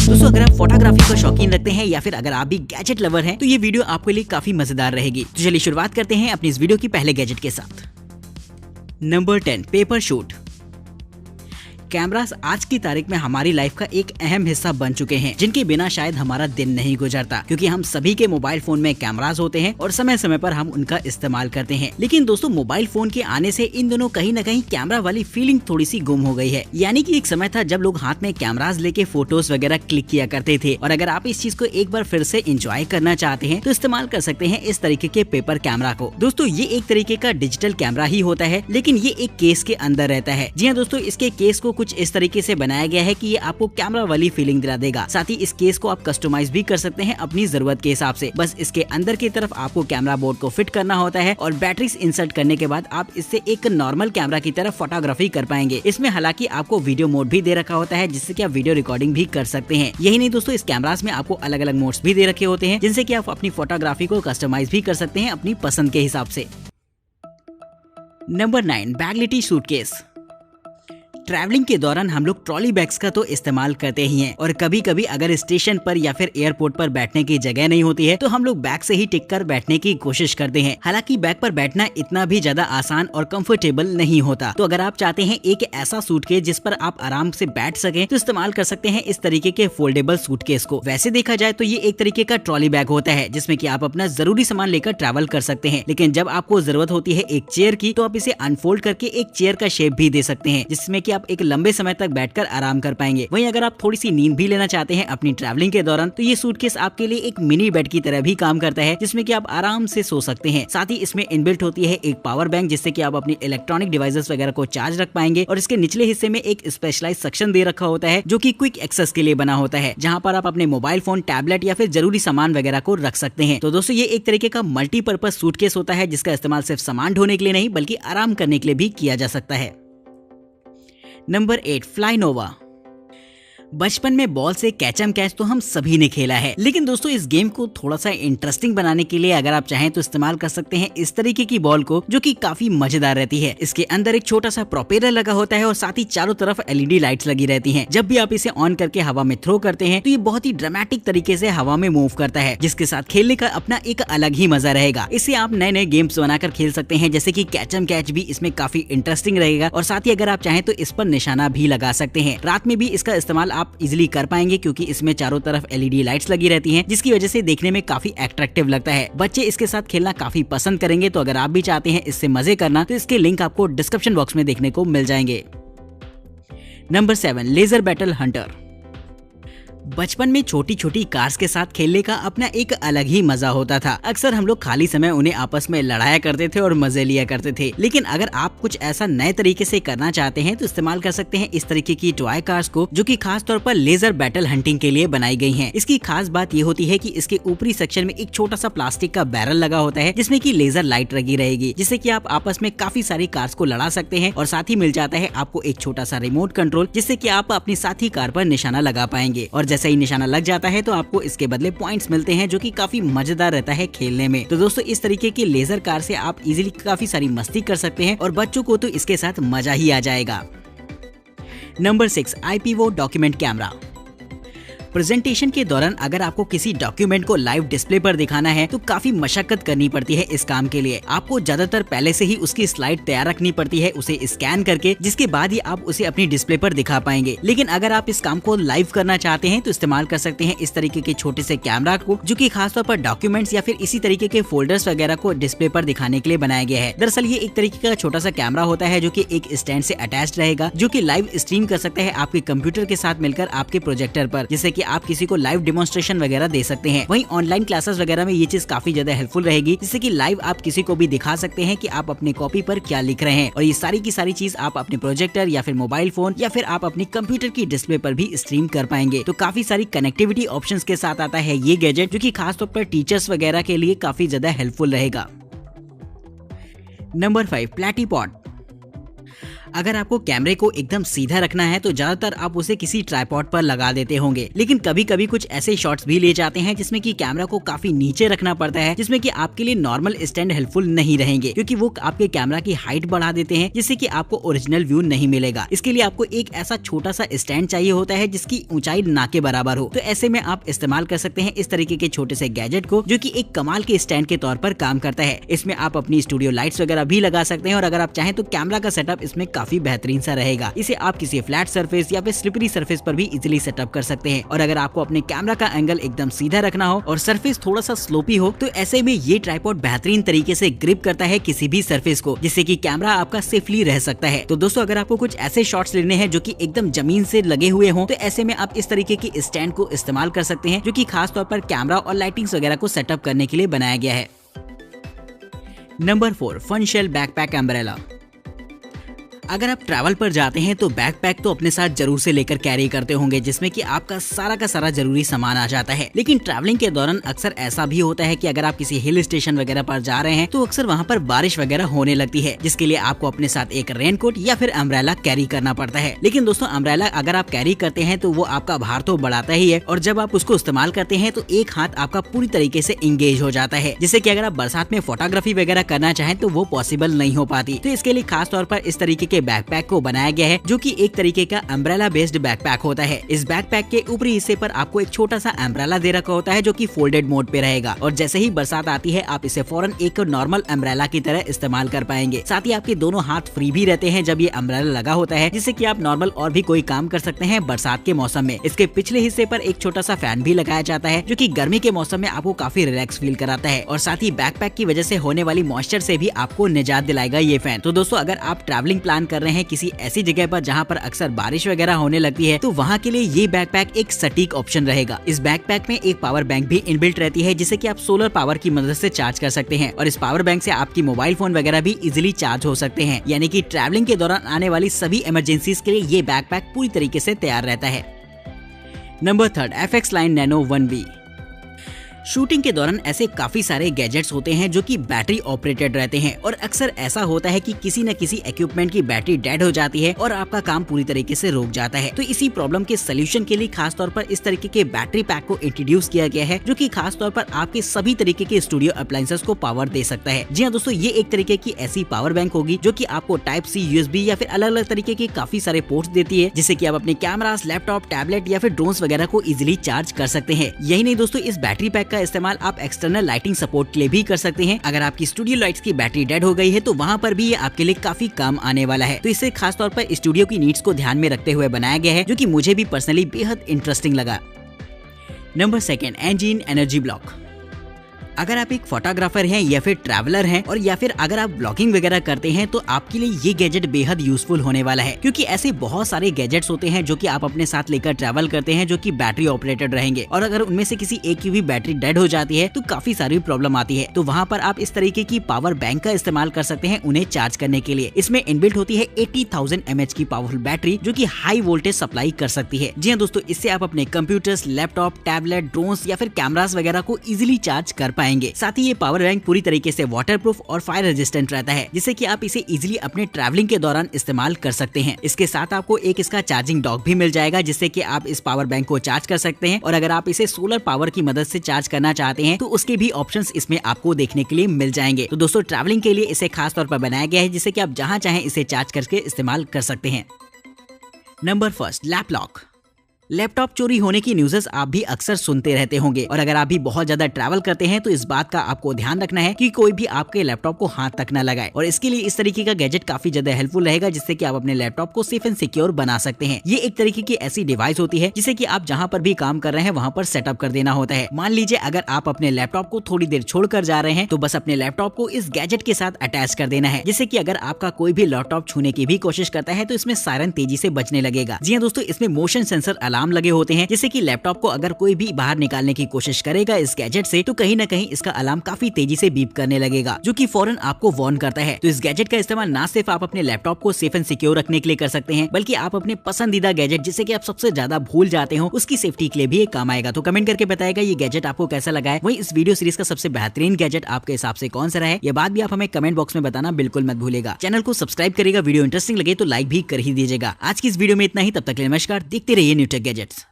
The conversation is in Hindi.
दोस्तों अगर आप फोटोग्राफी का शौकीन रखते हैं या फिर अगर आप भी गैजेट लवर हैं तो ये वीडियो आपके लिए काफी मजेदार रहेगी। तो चलिए शुरुआत करते हैं अपनी इस वीडियो की पहले गैजेट के साथ। Number 10 paper shoot. कैमरास आज की तारीख में हमारी लाइफ का एक अहम हिस्सा बन चुके हैं, जिनके बिना शायद हमारा दिन नहीं गुजरता, क्योंकि हम सभी के मोबाइल फोन में कैमरास होते हैं और समय समय पर हम उनका इस्तेमाल करते हैं। लेकिन दोस्तों मोबाइल फोन के आने से इन दोनों कहीं न कहीं कैमरा वाली फीलिंग थोड़ी सी गुम हो गई है। यानी कि एक समय था जब लोग हाथ में कैमरास लेके फोटोज वगैरह क्लिक किया करते थे, और अगर आप इस चीज को एक बार फिर से एंजॉय करना चाहते हैं तो इस्तेमाल कर सकते हैं इस तरीके के पेपर कैमरा को। दोस्तों ये एक तरीके का डिजिटल कैमरा ही होता है, लेकिन ये एक केस के अंदर रहता है। जी हाँ दोस्तों, इसके केस को कुछ इस तरीके से बनाया गया है कि ये आपको कैमरा वाली फीलिंग दिला देगा। साथ ही इस केस को आप कस्टमाइज भी कर सकते हैं अपनी जरूरत के हिसाब से। बस इसके अंदर की तरफ आपको कैमरा बोर्ड को फिट करना होता है और बैटरीज इंसर्ट करने के बाद आप इससे एक नॉर्मल कैमरा की तरफ फोटोग्राफी कर पाएंगे। इसमें हालांकि आपको वीडियो मोड भी दे रखा होता है, जिससे कि आप वीडियो रिकॉर्डिंग भी कर सकते हैं। यही नहीं दोस्तों, इस कैमरास में आपको अलग अलग मोड्स भी दे रखे होते हैं, जिनसे कि आप अपनी फोटोग्राफी को कस्टमाइज भी कर सकते हैं अपनी पसंद के हिसाब से। Number 9 बैगलिटी suitcase. ट्रैवलिंग के दौरान हम लोग ट्रॉली बैग्स का तो इस्तेमाल करते ही हैं, और कभी कभी अगर स्टेशन पर या फिर एयरपोर्ट पर बैठने की जगह नहीं होती है तो हम लोग बैग से ही टिक कर बैठने की कोशिश करते हैं। हालांकि बैग पर बैठना इतना भी ज्यादा आसान और कंफर्टेबल नहीं होता। तो अगर आप चाहते हैं एक ऐसा सूटकेस जिस पर आप आराम से बैठ सकें तो इस्तेमाल कर सकते हैं इस तरीके के फोल्डेबल सूटकेस को। वैसे देखा जाए तो ये एक तरीके का ट्रॉली बैग होता है, जिसमें कि आप अपना जरूरी सामान लेकर ट्रैवल कर सकते हैं। लेकिन जब आपको जरूरत होती है एक चेयर की, तो आप इसे अनफोल्ड करके एक चेयर का शेप भी दे सकते हैं, जिसमें कि आप एक लंबे समय तक बैठकर आराम कर पाएंगे। वहीं अगर आप थोड़ी सी नींद भी लेना चाहते हैं अपनी ट्रैवलिंग के दौरान, तो ये सूटकेस आपके लिए एक मिनी बेड की तरह भी काम करता है, जिसमें कि आप आराम से सो सकते हैं। साथ ही इसमें इनबिल्ट होती है एक पावर बैंक, जिससे कि आप अपनी इलेक्ट्रॉनिक डिवाइसेस वगैरह को चार्ज रख पाएंगे। और इसके निचले हिस्से में एक स्पेशलाइज्ड सेक्शन दे रखा होता है, जो कि क्विक एक्सेस के लिए बना होता है, जहां पर आप अपने मोबाइल फोन, टैबलेट या फिर जरूरी सामान वगैरह को रख सकते हैं। तो दोस्तों ये एक तरीके का मल्टीपर्पज सूटकेस होता है, जिसका इस्तेमाल सिर्फ सामान ढोने के लिए नहीं बल्कि आराम करने के लिए भी किया जा सकता है। नंबर 8 फ्लाई नोवा। बचपन में बॉल से कैचम कैच तो हम सभी ने खेला है, लेकिन दोस्तों इस गेम को थोड़ा सा इंटरेस्टिंग बनाने के लिए अगर आप चाहें तो इस्तेमाल कर सकते हैं इस तरीके की बॉल को, जो कि काफी मजेदार रहती है। इसके अंदर एक छोटा सा प्रोपेलर लगा होता है और साथ ही चारों तरफ एलईडी लाइट्स लगी रहती हैं। जब भी आप इसे ऑन करके हवा में थ्रो करते हैं तो ये बहुत ही ड्रामेटिक तरीके से हवा में मूव करता है, जिसके साथ खेलने का अपना एक अलग ही मजा रहेगा। इसे आप नए नए गेम्स बनाकर खेल सकते हैं, जैसे कि कैचम कैच भी इसमें काफी इंटरेस्टिंग रहेगा। और साथ ही अगर आप चाहें तो इस पर निशाना भी लगा सकते हैं। रात में भी इसका इस्तेमाल आप इजिली कर पाएंगे, क्योंकि इसमें चारों तरफ एलईडी लाइट्स लगी रहती हैं, जिसकी वजह से देखने में काफी अट्रैक्टिव लगता है। बच्चे इसके साथ खेलना काफी पसंद करेंगे। तो अगर आप भी चाहते हैं इससे मजे करना तो इसके लिंक आपको डिस्क्रिप्शन बॉक्स में देखने को मिल जाएंगे। Number 7 laser battle hunter. बचपन में छोटी छोटी कार्स के साथ खेलने का अपना एक अलग ही मजा होता था। अक्सर हम लोग खाली समय उन्हें आपस में लड़ाया करते थे और मजे लिया करते थे। लेकिन अगर आप कुछ ऐसा नए तरीके से करना चाहते हैं तो इस्तेमाल कर सकते हैं इस तरीके की टॉय कार्स को, जो कि खास तौर पर लेजर बैटल हंटिंग के लिए बनाई गई हैं। इसकी खास बात ये होती है कि इसके ऊपरी सेक्शन में एक छोटा सा प्लास्टिक का बैरल लगा होता है, जिसमें की लेजर लाइट लगी रहेगी, जिससे कि आप आपस में काफी सारी कार्स को लड़ा सकते हैं। और साथ ही मिल जाता है आपको एक छोटा सा रिमोट कंट्रोल, जिससे कि आप अपनी साथी कार पर निशाना लगा पाएंगे। और जैसे ही निशाना लग जाता है तो आपको इसके बदले पॉइंट्स मिलते हैं, जो कि काफी मजेदार रहता है खेलने में। तो दोस्तों इस तरीके की लेजर कार से आप इजीली काफी सारी मस्ती कर सकते हैं, और बच्चों को तो इसके साथ मजा ही आ जाएगा। Number 6 IPO document camera. Presentation के दौरान अगर आपको किसी डॉक्यूमेंट को लाइव डिस्प्ले पर दिखाना है तो काफी मशक्कत करनी पड़ती है इस काम के लिए। आपको ज्यादातर पहले से ही उसकी स्लाइड तैयार रखनी पड़ती है, उसे स्कैन करके, जिसके बाद ही आप उसे अपनी डिस्प्ले पर दिखा पाएंगे। लेकिन अगर आप इस काम को लाइव करना चाहते हैं तो इस्तेमाल कर सकते हैं इस तरीके के छोटे से कैमरा को, जो कि खासतौर पर डॉक्यूमेंट्स या फिर इसी तरीके के फोल्डर्स वगैरह को डिस्प्ले पर दिखाने के लिए बनाया गया है। दरअसल ये एक तरीके का छोटा सा कैमरा होता है, जो कि एक स्टैंड से अटैच्ड रहेगा, जो कि लाइव स्ट्रीम कर सकता है आपके कंप्यूटर के साथ मिलकर आपके प्रोजेक्टर पर, जिससे कि आप किसी को लाइव डेमोन्स्ट्रेशन वगैरह दे सकते हैं। वहीं ऑनलाइन क्लासेस वगैरह में ये चीज काफी ज्यादा हेल्पफुल रहेगी, जिससे कि लाइव आप किसी को भी दिखा सकते हैं कि आप अपने कॉपी पर क्या लिख रहे हैं। और ये सारी की सारी चीज आप अपने प्रोजेक्टर या फिर मोबाइल फोन या फिर आप अपनी कंप्यूटर की डिस्प्ले पर भी स्ट्रीम कर पाएंगे। तो काफी सारी कनेक्टिविटी ऑप्शंस के साथ आता है ये गैजेट, जो कि खासतौर पर टीचर्स वगैरह के लिए काफी ज्यादा हेल्पफुल रहेगा। नंबर 5 प्लेटीपॉड। अगर आपको कैमरे को एकदम सीधा रखना है तो ज्यादातर आप उसे किसी ट्राइपॉड पर लगा देते होंगे, लेकिन कभी कभी कुछ ऐसे शॉट्स भी ले जाते हैं जिसमें कि कैमरा को काफी नीचे रखना पड़ता है, जिसमें कि आपके लिए नॉर्मल स्टैंड हेल्पफुल नहीं रहेंगे क्योंकि वो आपके कैमरा की हाइट बढ़ा देते हैं, जिससे कि आपको ओरिजिनल व्यू नहीं मिलेगा। इसके लिए आपको एक ऐसा छोटा सा स्टैंड चाहिए होता है जिसकी ऊंचाई ना के बराबर हो। तो ऐसे में आप इस्तेमाल कर सकते हैं इस तरीके के छोटे से गैजेट को, जो कि एक कमाल के स्टैंड के तौर पर काम करता है। इसमें आप अपनी स्टूडियो लाइट्स वगैरह भी लगा सकते हैं और अगर आप चाहें तो कैमरा का सेटअप इसमें काफी बेहतरीन सा रहेगा। इसे आप किसी फ्लैट सरफेस या फिर स्लिपरी सरफेस पर भी इजीली सेटअप कर सकते हैं। और अगर आपको अपने कैमरा का एंगल एकदम सीधा रखना हो और सरफेस थोड़ा सा स्लोपी हो तो ऐसे में ये ट्राइपॉड बेहतरीन तरीके से ग्रिप करता है किसी भी सरफेस को, जिससे कि कैमरा आपका सेफली रह सकता है। तो दोस्तों, अगर आपको कुछ ऐसे शॉट्स लेने हैं जो कि एकदम जमीन से लगे हुए हों तो ऐसे में आप इस तरीके की स्टैंड को इस्तेमाल कर सकते हैं, जो कि खास तौर पर कैमरा और लाइटिंग्स वगैरह को सेटअप करने के लिए बनाया गया है। Number 4, fun shell backpack umbrella. अगर आप ट्रैवल पर जाते हैं तो बैकपैक तो अपने साथ जरूर से लेकर कैरी करते होंगे, जिसमें कि आपका सारा का सारा जरूरी सामान आ जाता है। लेकिन ट्रैवलिंग के दौरान अक्सर ऐसा भी होता है कि अगर आप किसी हिल स्टेशन वगैरह पर जा रहे हैं तो अक्सर वहाँ पर बारिश वगैरह होने लगती है, जिसके लिए आपको अपने साथ एक रेनकोट या फिर अम्ब्रेला कैरी करना पड़ता है। लेकिन दोस्तों, अम्ब्रेला अगर आप कैरी करते हैं तो वो आपका भार तो बढ़ाता ही है, और जब आप उसको इस्तेमाल करते हैं तो एक हाथ आपका पूरी तरीके से इंगेज हो जाता है, जिससे कि अगर आप बरसात में फोटोग्राफी वगैरह करना चाहें तो वो पॉसिबल नहीं हो पाती। तो इसके लिए खास तौर पर इस तरीके के बैकपैक को बनाया गया है, जो कि एक तरीके का अम्ब्रेला बेस्ड बैकपैक होता है। इस बैकपैक के ऊपरी हिस्से पर आपको एक छोटा सा अम्ब्रेला दे रखा होता है, जो कि फोल्डेड मोड पे रहेगा, और जैसे ही बरसात आती है आप इसे फौरन एक नॉर्मल अम्ब्रेला की तरह इस्तेमाल कर पाएंगे। साथ ही आपके दोनों हाथ फ्री भी रहते हैं जब ये अम्ब्रेला लगा होता है, जिससे कि आप नॉर्मल और भी कोई काम कर सकते हैं बरसात के मौसम में। इसके पिछले हिस्से पर एक छोटा सा फैन भी लगाया जाता है, जो कि गर्मी के मौसम में आपको काफी रिलैक्स फील कराता है, और साथ ही बैकपैक की वजह से होने वाली मॉइस्चर से भी आपको निजात दिलाएगा ये फैन। तो दोस्तों, अगर आप ट्रैवलिंग प्लान कर रहे हैं किसी ऐसी जगह पर जहाँ पर अक्सर बारिश वगैरह होने लगती है, तो वहाँ के लिए ये बैकपैक एक सटीक ऑप्शन रहेगा। इस बैकपैक में एक पावर बैंक भी इनबिल्ट रहती है, जिसे कि आप सोलर पावर की मदद से चार्ज कर सकते हैं, और इस पावर बैंक से आपकी मोबाइल फोन वगैरह भी इजीली चार्ज हो सकते हैं। यानी कि ट्रैवलिंग के दौरान आने वाली सभी इमरजेंसीज के लिए ये बैकपैक पूरी तरीके से तैयार रहता है। Number 3, FX Line Nano 1B। Shooting के दौरान ऐसे काफी सारे गैजेट्स होते हैं जो कि बैटरी ऑपरेटेड रहते हैं, और अक्सर ऐसा होता है कि किसी न किसी इक्विपमेंट की बैटरी डेड हो जाती है और आपका काम पूरी तरीके से रुक जाता है। तो इसी प्रॉब्लम के सोल्यूशन के लिए खास तौर पर इस तरीके के बैटरी पैक को इंट्रोड्यूस किया गया है, जो कि खास तौर पर आपके सभी तरीके के स्टूडियो अप्लायंसेस को पावर दे सकता है। जी हाँ दोस्तों, ये एक तरीके की ऐसी पावर बैंक होगी जो कि आपको Type-C, USB या फिर अलग अलग तरीके के काफी सारे पोर्ट्स देती है, जिससे कि आप अपने कैमरास, लैपटॉप, टैबलेट या फिर ड्रोन्स वगैरह को इजिली चार्ज कर सकते हैं। यही नहीं दोस्तों, इस बैटरी पैक का इस्तेमाल आप एक्सटर्नल लाइटिंग सपोर्ट के लिए भी कर सकते हैं। अगर आपकी स्टूडियो लाइट्स की बैटरी डेड हो गई है तो वहाँ पर भी ये आपके लिए काफी काम आने वाला है। तो इसे खास तौर पर स्टूडियो की नीड्स को ध्यान में रखते हुए बनाया गया है, जो कि मुझे भी पर्सनली बेहद इंटरेस्टिंग लगा। Number 2, engine energy block. अगर आप एक फोटोग्राफर हैं या फिर ट्रैवलर हैं, और या फिर अगर आप ब्लॉगिंग वगैरह करते हैं, तो आपके लिए ये गैजेट बेहद यूजफुल होने वाला है, क्योंकि ऐसे बहुत सारे गैजेट्स होते हैं जो कि आप अपने साथ लेकर ट्रैवल करते हैं, जो कि बैटरी ऑपरेटेड रहेंगे, और अगर उनमें से किसी एक की भी बैटरी डेड हो जाती है तो काफी सारी प्रॉब्लम आती है। तो वहाँ पर आप इस तरीके की पावर बैंक का इस्तेमाल कर सकते हैं उन्हें चार्ज करने के लिए। इसमें इनबिल्ट होती है 80,000 mAh की पावरफुल बैटरी, जो कि हाई वोल्टेज सप्लाई कर सकती है। जी हाँ दोस्तों, इससे आप अपने कंप्यूटर्स, लैपटॉप, टैबलेट, ड्रोन्स या फिर कैमरास वगैरह को इजिली चार्ज कर पाएंगे। साथ ही ये पावर बैंक पूरी तरीके से वाटरप्रूफ और फायर रेजिस्टेंट रहता है, जिससे कि आप इसे इजीली अपने ट्रैवलिंग के दौरान इस्तेमाल कर सकते हैं। इसके साथ आपको एक इसका चार्जिंग डॉक भी मिल जाएगा, जिससे कि आप इस पावर बैंक को चार्ज कर सकते हैं, और अगर आप इसे सोलर पावर की मदद से चार्ज करना चाहते हैं तो उसके भी ऑप्शंस इसमें आपको देखने के लिए मिल जाएंगे। तो दोस्तों, ट्रैवलिंग के लिए इसे खास तौर पर बनाया गया है, जिससे कि आप जहां चाहें इसे चार्ज करके इस्तेमाल कर सकते हैं। Number 1, lap lock. लैपटॉप चोरी होने की न्यूज़ेस आप भी अक्सर सुनते रहते होंगे, और अगर आप भी बहुत ज्यादा ट्रैवल करते हैं तो इस बात का आपको ध्यान रखना है कि कोई भी आपके लैपटॉप को हाथ तक न लगाए, और इसके लिए इस तरीके का गैजेट काफी ज्यादा हेल्पफुल रहेगा, जिससे कि आप अपने लैपटॉप को सेफ एंड सिक्योर बना सकते हैं। ये एक तरीके की ऐसी डिवाइस होती है जिसे कि आप जहां पर भी काम कर रहे हैं वहां पर सेटअप कर देना होता है। मान लीजिए अगर आप अपने लैपटॉप को थोड़ी देर छोड़कर जा रहे हैं तो बस अपने लैपटॉप को इस गैजेट के साथ अटैच कर देना है, जिससे कि अगर आपका कोई भी लैपटॉप छूने की भी कोशिश करता है तो इसमें सायरन तेजी से बजने लगेगा। जी हाँ दोस्तों, इसमें मोशन सेंसर अलार्म लगे होते हैं, जिससे कि लैपटॉप को अगर कोई भी बाहर निकालने की कोशिश करेगा इस गैजेट से तो कहीं ना कहीं इसका अलार्म काफी तेजी से बीप करने लगेगा, जो कि फौरन आपको वार्न करता है। तो इस गैजेट का इस्तेमाल ना सिर्फ आप अपने लैपटॉप को सेफ एंड सिक्योर रखने के लिए कर सकते हैं, बल्कि आप अपने पसंदीदा गैजेट जिसे कि आप सबसे ज्यादा भूल जाते हो उसकी सेफ्टी के लिए भी काम आएगा। तो कमेंट करके बताएगा ये गैजेट आपको कैसा लगा है, वही इस वीडियो सीरीज का सबसे बेहतरीन गैजेट आपके हिसाब से कौन सा रहा है, ये बात भी आप हमें कमेंट बॉक्स में बताना बिल्कुल मत भूलेगा। चैनल को सब्सक्राइब करेगा, वीडियो इंटरेस्टिंग लगे तो लाइक भी कर ही दीजिएगा। आज की इस वीडियो में इतना ही, तब तक नमस्कार, देखते रहिए न्यू टेक गैजेट्स।